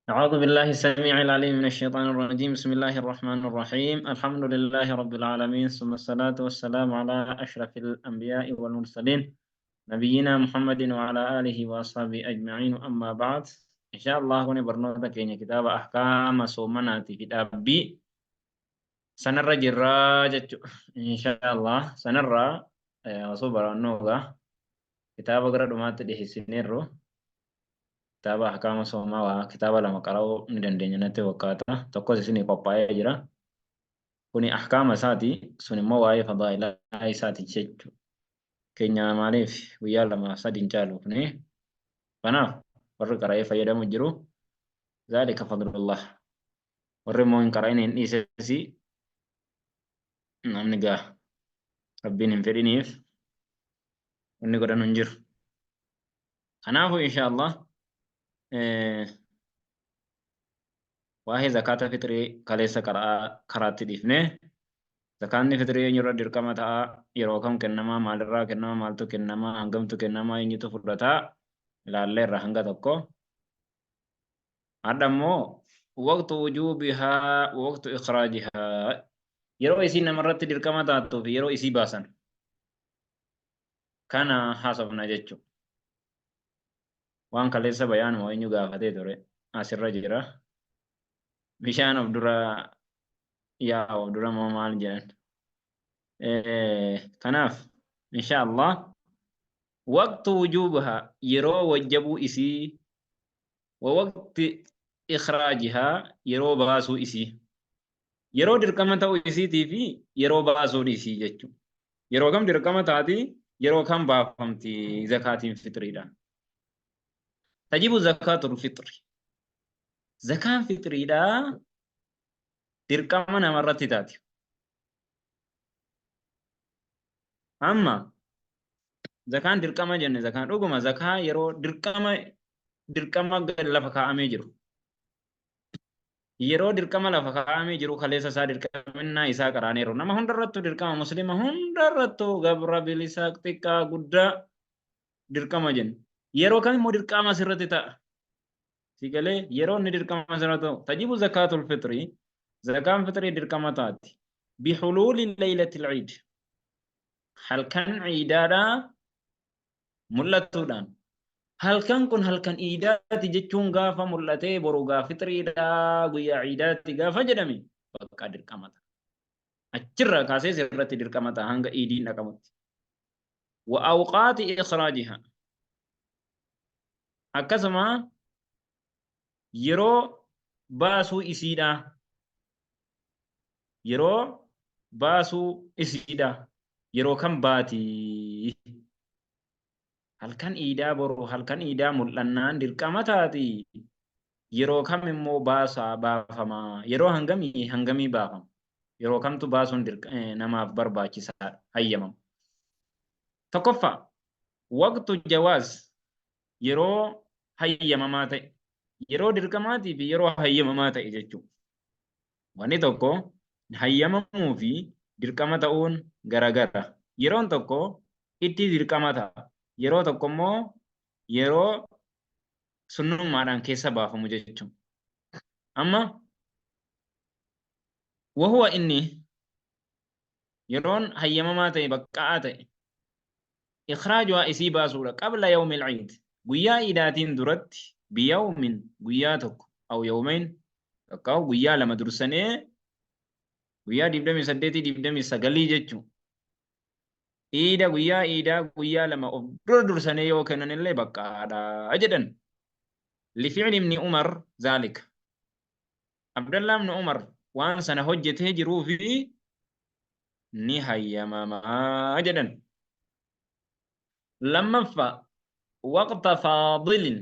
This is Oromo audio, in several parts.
أعوذ بالله السميع العليم من الشيطان الرجيم. بسم الله الرحمن الرحيم. الحمد لله رب العالمين، ثم الصلاة والسلام على أشرف الأنبياء والمرسلين نبينا محمد وعلى آله وأصحابه أجمعين. أما بعد، إن شاء الله هنا برنامج كتاب أحكام صومنات في أبي سنرى جراجة إن شاء الله سنرى وصبر النوغا كتاب قرأ ما تديه سنيرو kitaaba ahkaama soomaa waa kitaaba lama qara'uu ni dandeenya natti fakkaata. Tokkos isinii qophaa'ee jira. Kuni ahkaama isaati. Sun immoo waa'ee fadaa'ilaa isaati jechuudha. Keenya maaliif guyyaa lama sadi hin caalu kuni. Kanaaf warri qara'ee fayyadamu jiru. Zaalika fadlullah. Warri immoo hin qara'in hin dhiisesi namni gaa rabbiin hin fedhiniif inni godhan hin jiru. Kanaafu inshaallah waa'ee zakaata fitrii kaleessa karaatti dhiifnee zakaanni fitrii eenyurra dirqama ta'a, yeroo kam kennamaa, maalirraa kennamaa, maaltu kennamaa, hangamtu kennamaa, eenyutu fudhataa ilaallee irraa hanga tokko. Hadda immoo waqtu wujuubihaa waqtu ikhraajihaa, yeroo isii namarratti dirqama taattuu fi yeroo isii baasan kana haasofna jechuudha. Waan kaleessa bayaanuma eenyu gaafatee ture asirra jira. Bishaan of dura yaa of dura moo maal jedhan. Kanaaf inshaallah waqtu wujuubihaa yeroo wajjabuu isii wa waqti ikhraajihaa yeroo baasuu isii, yeroo dirqama ta'uu isiitii fi yeroo baasuu isii jechuudha. Yeroo kam dirqama taati, yeroo kam baafamti zakaatiin fitriidha. تجب زكاة الفطر. زكاة فطري دا درقمنا مرة تاتي. أما زكاة درقمة جنة زكاة رقم زكاة يرو درقمة لفكا أميجرو يرو درقمة لفكا أميجرو خليسا سا درقمنا إسا قرانيرو نما هندرتو درقمة مسلمة هندرتو غبر بلساق تكا قدر درقمة جنة yeroo kam immoo dirqama sirratti ta'a. Sigalee yeroo inni dirqama sirratti ta'u tajibu zakaatul fitrii, zakaan fitrii dirqama taati. Bihuluuli laylatil ciid, halkan ciidaadhaa mul'atuudhaan. Halkan kun halkan ciidaati jechuun gaafa mul'atee boru gaa fitriidhaa guyyaa ciidaatti gaafa jedhame bakka dirqama ta'a. Achirraa kaasee sirratti dirqama ta'a hanga ciidiin dhaqamutti. Wa awqaati ikhraajihaa, akkasuma yeroo baasuu isiidha, yeroo baasuu isiidha, yeroo kam baati. Halkan iidaa boru halkan iidaa mul'annaan dirqama taati. Yeroo kam immoo baafama, yeroo hangamii baafama, yeroo kamtu baasuun namaaf barbaachisaadha, hayyamama. Tokkoffaa waqtu jawaaz, yeroo hayyamamaa ta'e, yeroo dirqamaatii fi yeroo hayyamamaa ta'e jechuudha. Wanni tokko hayyamamuu fi dirqama ta'uun garagara. Yeroon tokko itti dirqama ta'a, yeroo tokko immoo yeroo sunnummaadhaan keessa baafamu jechuudha. Amma wahuwa inni yeroon hayyamamaa ta'e baqqa'aa ta'e ikhraajuhaa isii baasuudha qabla yawmil ciid, guyyaa iidaatiin duratti biyawmin guyyaa tokko aw yawmayn qaqqaa'u guyyaa lama dursanii guyyaa 28-29 jechuun iida guyyaa iidaa guyyaa lama of dura dursanii yoo kennan illee baqqaadha jedhan. Lifi'li ibni Umar zaalika, Abdallah ibn Umar waan sana hojjetee jiruu fi ni hayyamamaa jedhan. Lammaffaa waqta faadilin,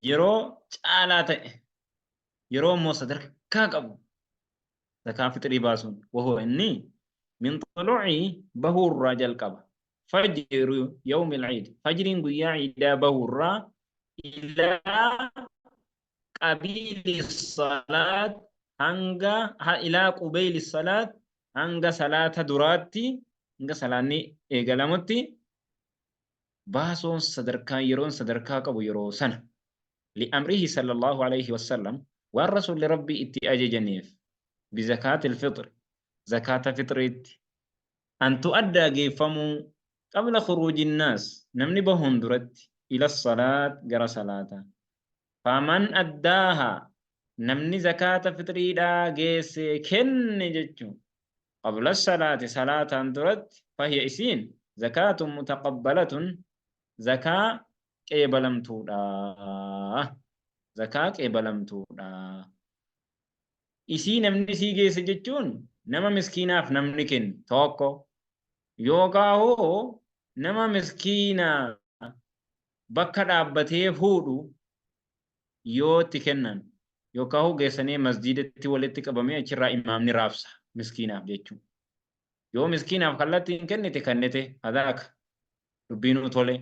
yeroo caalaa ta'e, yeroo immoo sadarkaa qabu zakaa fitrii baasuun. Wahuwa inni min xuluuci bahuurraa jalqaba fajru yawmil ciid, fajriin guyyaa ciidaa bahuurraa ilaa qabiili salaat, hanga ilaa qubayli salaat, hanga salaata duraatti, hanga salaanni eegalamutti باسون صدركا يرون صدركا قبو يرو سنة لأمره صلى الله عليه وسلم والرسول لربي اتئاج جنيف بزكاة الفطر زكاة فطريت أن تؤدى جيفمو قبل خروج الناس نمني بهن درت إلى الصلاة جرى صلاة فمن أداها نمني زكاة فطري دا جيس كن جتشو قبل الصلاة صلاة درت فهي إسين زكاة متقبلة زكاة قبلمتودا زكاة قبلمتودا إسي نمني سي جيس جتشون نما مسكيناف نمني كن توقو يوكا هو نما مسكينا bakka dhaabbatee fuudhu yoo itti kennan yookaan hoo geessanii masjiidatti walitti qabamee achirraa imaamni raabsa miskiinaaf jechuudha. Yoo miskiinaaf kallattiin kennite kennite hadaaka dubbiinuu tole.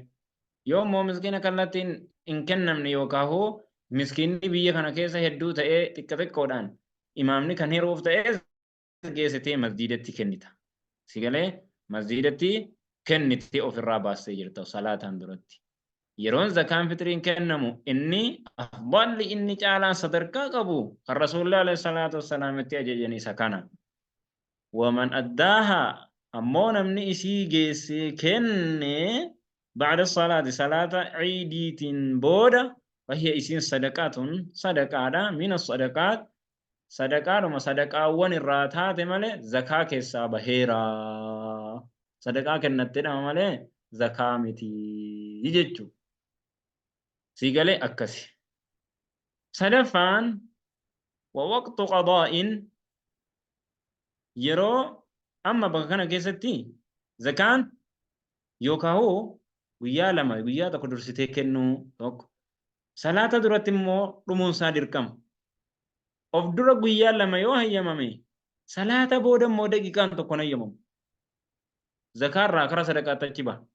Yoo immoo miskiina kallattiin hin kennamne yookaan hoo miskiinni biyya kana keessa hedduu ta'ee xiqqa xiqqoodhaan imaamni kan hiruuf ta'ee geessitee masjiidatti kennita. Sigalee masjiidatti kennite ofirraa baastee jirta salaataan duratti. يرون زكاة فطرين كأنمو إني أفضل إني جعلان صدركا قبو الرسول الله عليه الصلاة والسلام تيجي سكانا ومن أداها أمونا من إسي جيسي كني بعد الصلاة صلاة عيدية بودا وهي إسين صدقات صدقات من الصدقات صدقات وما صدقات ونراتات مالي زكاة كيسا بهيرا صدقات كنتنا مالي زكاة متي يجتشو سيقالي أكسي سلفان ووقت قضاء يرو أما بكنا كيستي زكان يوكاهو ويا لما ويا تقدر ستيكنو توك صلاة درات مو رمون صادر كم أفدر ويا لما يوه يمامي صلاة بودا مودا كان تكون يمام زكار راكرا صدقات تجيبا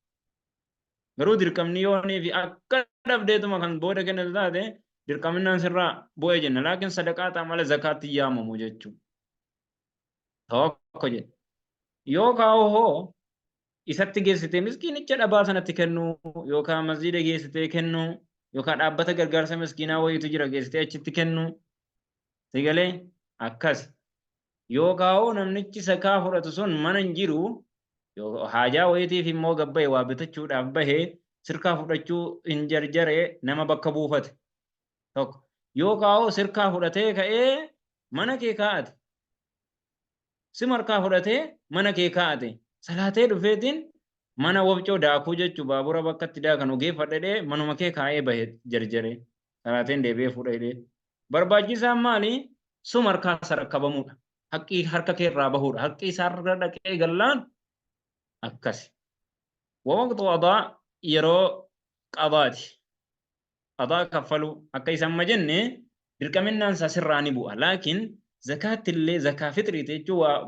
garuu dirqamni yoonii fi akka dhabdeetuma kan booda kenna taate dirqaminaan sirraa bu'ee jenna laakiin sadaqaa ta'a malee zakaatti yaamamu jechuudha. Tokko jedhe yookaan hoo isatti geessitee miskiinicha dhabaa sanatti kennuu yookaan masjiida geessitee kennuu yookaan dhaabbata gargaarsa miskiinaa wayiitu jira geessitee achitti kennuu sigalee akkas yookaan hoo namnichi zakaa fudhatu sun mana hin jiru haajaa wayiitiif immoo gabbaa'e waa bitachuudhaaf bahee sirkaa fudhachuu hin jarjaree nama bakka buufate tokko yookaan hoo sirkaa fudhatee ka'ee mana kee kaa'ate simarkaa fudhatee mana kee kaa'ate salaatee dhufeetiin mana wabcoo daakuu jechuu baabura bakka itti daakan ogeeffadhee manuma kee kaa'ee bahee jarjaree salaateen deebi'ee fudhadhee barbaachisaan maali sumarkaa sarakkabamuudha haqqii harka kee irraa bahuudha haqqii isaarra dhaqee gallaan أكسي ووقت وضع يرو قضاتي قضاء كفلو أكيس أما جنة بالكمنا ننسى سراني بوها لكن زكاة اللي زكاة فطري تجوا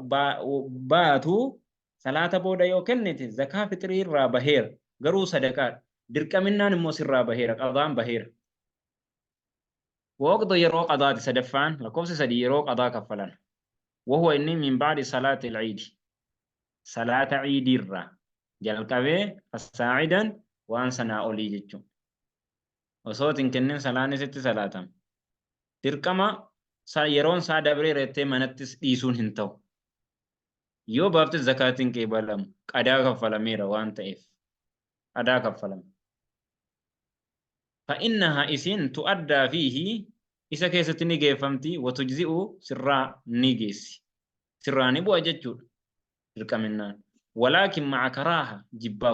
باتو ثلاثة بودا يو كنت زكاة فطري را بهير غرو صدقات بالكمنا نمو سر بهير قضاء بهير ووقت يرو قضاتي سدفان لكوس سدي يرو قضاء كفلان وهو إني من بعد صلاة العيد صلاة عيد الرا جلقبه فساعدا وان سنا اولي جچو وصوت كنن سلانه ست صلاة تركما يرون سا دبري رته منتس ديسون هنتو يو بابت زكاة كيبلم قدا كفلمير وان تئف قدا كفلم فإنها إسين تؤدى فيه إسا كيست نيجيفمتي وتجزئ سرا نيجيس سرا نبو أججو الكمنان ولكن مع كراهة جبا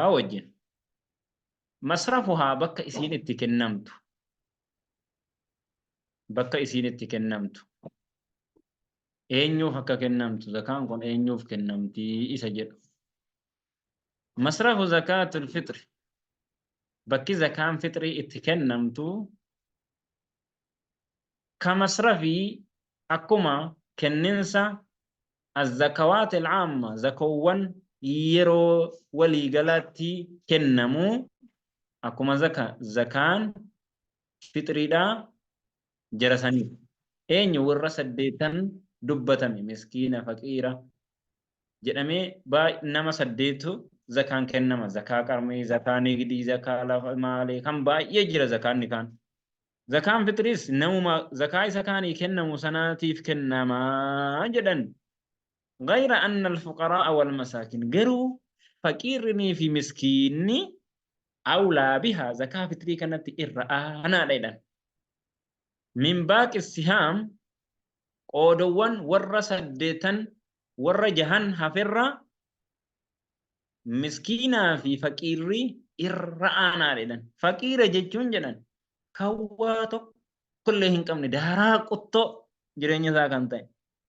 وجن مصرفها بك إسين اتكنمت eenyuuf akka kennamtu zakaan kun eenyuuf kennamti isa jedhu masrafu zakaatul fitri bakki zakaan fitrii itti kennamtu ka masrafii akkuma kenninsa الزكوات العامة زكوان يرو ولي قلاتي كنمو أكما زكان فطري دا جرساني أين يورس الديتان دبتمي مسكينة فقيرة جرمي با نما سديتو zakaan kennama zakaa qarmii zakaa nigdii zakaa lafa maalee kan baay'ee jira zakaan ni kan zakaan fitris namuma zakaa isa kaanii kennamu sanaatiif kennamaa jedhan غير أن الفقراء والمساكين قروا فقيرني في مسكيني أولى بها زكاة فطري كانت إرآ أنا ليلا من باقي السهام قودوان ور سديتن ور جهن هفر مسكينة في فقيري إرآ أنا ليلا فقير جتون جنان كواتو كلهن كمن دارا قطو جرين ذاكنتين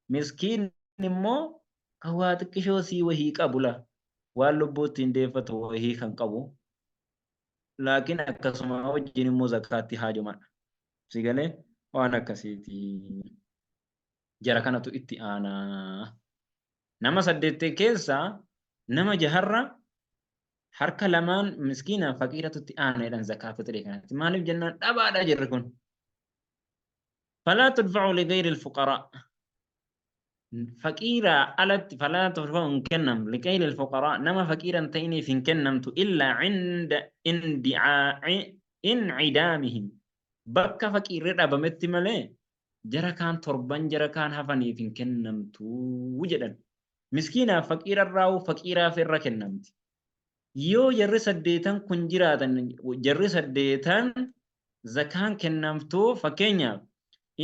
مسكين نمو كوات كشوسي وهي قبلا واللبوت انديفت وهي كان قبو لكن أكسما وجين مو زكاتي هاجمان سيغالي وانا كسيتي جرى كانت اتي انا نما سدت كيسا نما جهرة حركة لمان مسكينة فقيرة اتي انا إذن زكاة فطري كانت مالي جنة أبعد أجركم فلا تدفعوا لغير الفقراء فقيرة ألت فلا تدفعوا كنم لغير الفقراء نما فقيرا تيني في كنمت إلا عند انعدامهم bakka faqiirri dhabametti malee jara kaan torban jara kaan hafaniif hin kennamtu jedhan miskiinaaf faqiirarraa faqiiraaf irra kennamti yoo jarri saddeetan kun jiraatan jarri saddeetan zakaan kennamtu fakkeenyaaf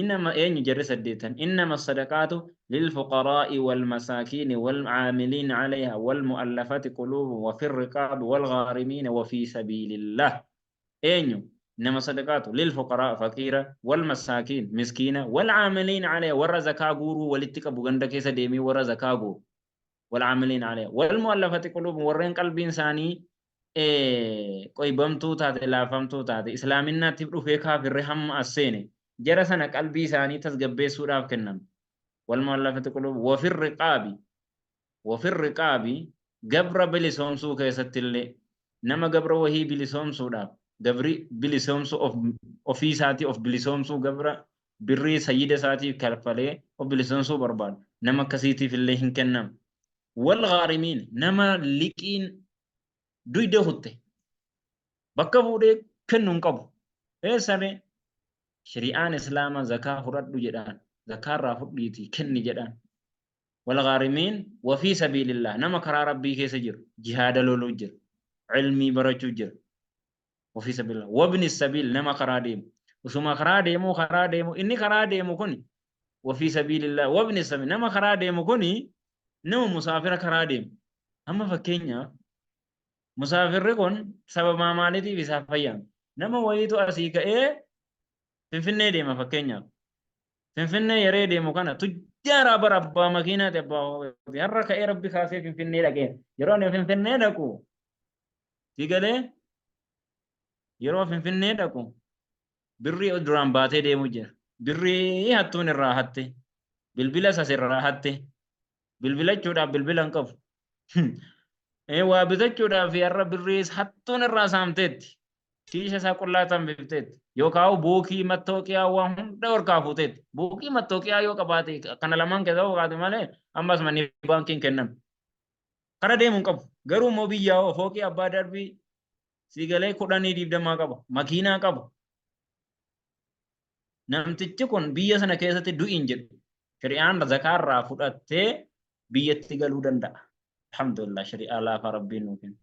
إنما أين جرس الديتن إنما الصدقات للفقراء والمساكين والعاملين عليها والمؤلفات قلوبهم وفي الرقاب والغارمين وفي سبيل الله أين إنما صدقات للفقراء فقيرة والمساكين مسكينة والعاملين عليه ورا زكاة غورو ولتك بغندا كيسا ديمي ورا زكاة غورو والعاملين عليه والمؤلفة قلوب ورين قلب إنساني قوي بمتو تاتي لافمتو تاتي إسلامنا تبرو فيكا في الرحم السيني جرسنا قلبي ساني تسقبي سوراف كنم والمؤلفة قلوب وفي الرقاب قبر بلسومسو كيستلي نما قبر وهي بلسومسو داف gabri bilisoomsu ofiisaati of bilisoomsuu gabra birrii sayyida isaatiif kalfalee of bilisoomsuu barbaadu nama akkasiitiif illee hin kennamu wal ghaarimiin nama liqiin duyda hutte bakka fuudhee kennu hin qabu eessare shari'aan islaamaa zakaa fudhadhu jedhaan zakaarraa fudhiitii kenni jedhaan wal ghaarimiin wafii sabiilillah nama karaa rabbii keessa jiru jihaada loluu jiru ilmii barachuu jiru وفي سبيل الله وابن السبيل نما خراديم وسما خراديمو إني خراديمو كوني وفي سبيل الله وابن السبيل نما خراديمو كوني نما مسافر خراديم أما فكينيا مسافر كون سبب ما مالتي في سافيان نما ويتو أسيكا فنفنة ديما فكينيا فنفنة يري ديمو كانا تجارة بربا مكينة تبا يرك ربي خاصي فنفنة لكين يرون فنفنة لكو تيجالي yeroo finfinnee dhaqu birrii duraan baatee deemu jira birrii hattuun irraa hatte bilbila sas irraa hatte bilbilachuudhaaf bilbila hin qabu waa bitachuudhaaf yarra birrii hattuun irraa saamteetti kiisha isaa qullaataan bifteetti yookaan buukii mattooqiyaa waan hunda horkaa fuuteetti buukii mattooqiyaa yoo qabaate kana lamaan keessaa qabaate malee ammas manni baankiin kennan kara deemu hin qabu garuu immoo biyyaa fooqii abbaa darbii sigalee kudhanii diibdamaa qaba makiinaa qaba namtichi kun biyya sana keessatti du'iin jedhu shari'aan zakaarraa fudhattee biyyatti galuu danda'a alhamdulillah shari'aa laafaa rabbiin nuuf kenna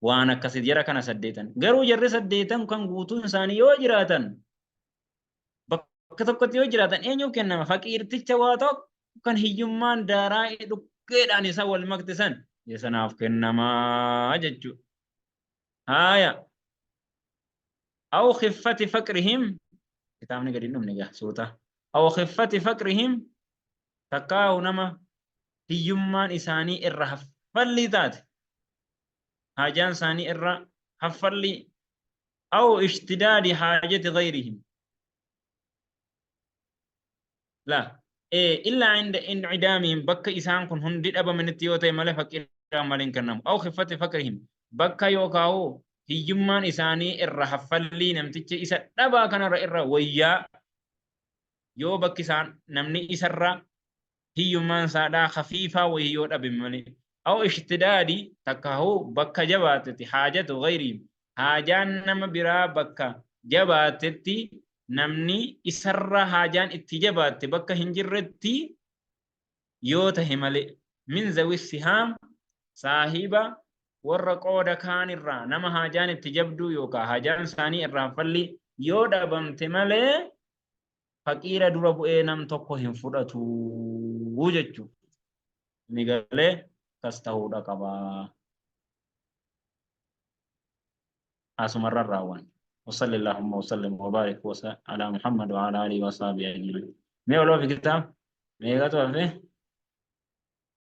waan akkasii jara kana saddeetan garuu jarri saddeetan kan guutuun isaanii yoo jiraatan bakka tokkotti yoo jiraatan eenyuuf kennama faqiirticha waa tokko kan hiyyummaan daaraa dhukkeedhaan isa wal maktisan sanaaf kennamaa jechuudha. هايا أو خفة فقرهم كتابنا قاعدين نمنجا سورة أو خفة فقرهم تكاو نما في يمان إساني الرهف فلي ذات هاجان ساني الرهف فلي أو اشتداد حاجة غيرهم لا إلا عند انعدامهم بك إسان كن هندد أبا من التيوتي ملي فقير مالين كنم أو خفة فقرهم bakka yookaan hiyyummaan isaanii irra haffallii namtichi isa dhabaa kanarra irra wayyaa yoo bakki isaan namni isarra hiyyummaan isaadhaa hafiifaa wayii yoo dhabe malee أو اشتدادي تكهو بكا جباتتي حاجة غيري حاجان نما برا بكا جباتتي نمني إسر حاجان اتجابات بكا هنجرتي يوته ملئ من ذوي السهام صاحبة والرقود كان الرا نما حاجان اتجابدو يوكا حاجان ثاني الرافلي يودا بمتملئ فقيرة دربو نم توكو هنفرطو وججو نيغالي كستهودا قبا أسمر الراوان وصلى اللهم وسلم وبارك على محمد وعلى آله وصحبه أجمعين. ما هو في كتاب؟ ما هو في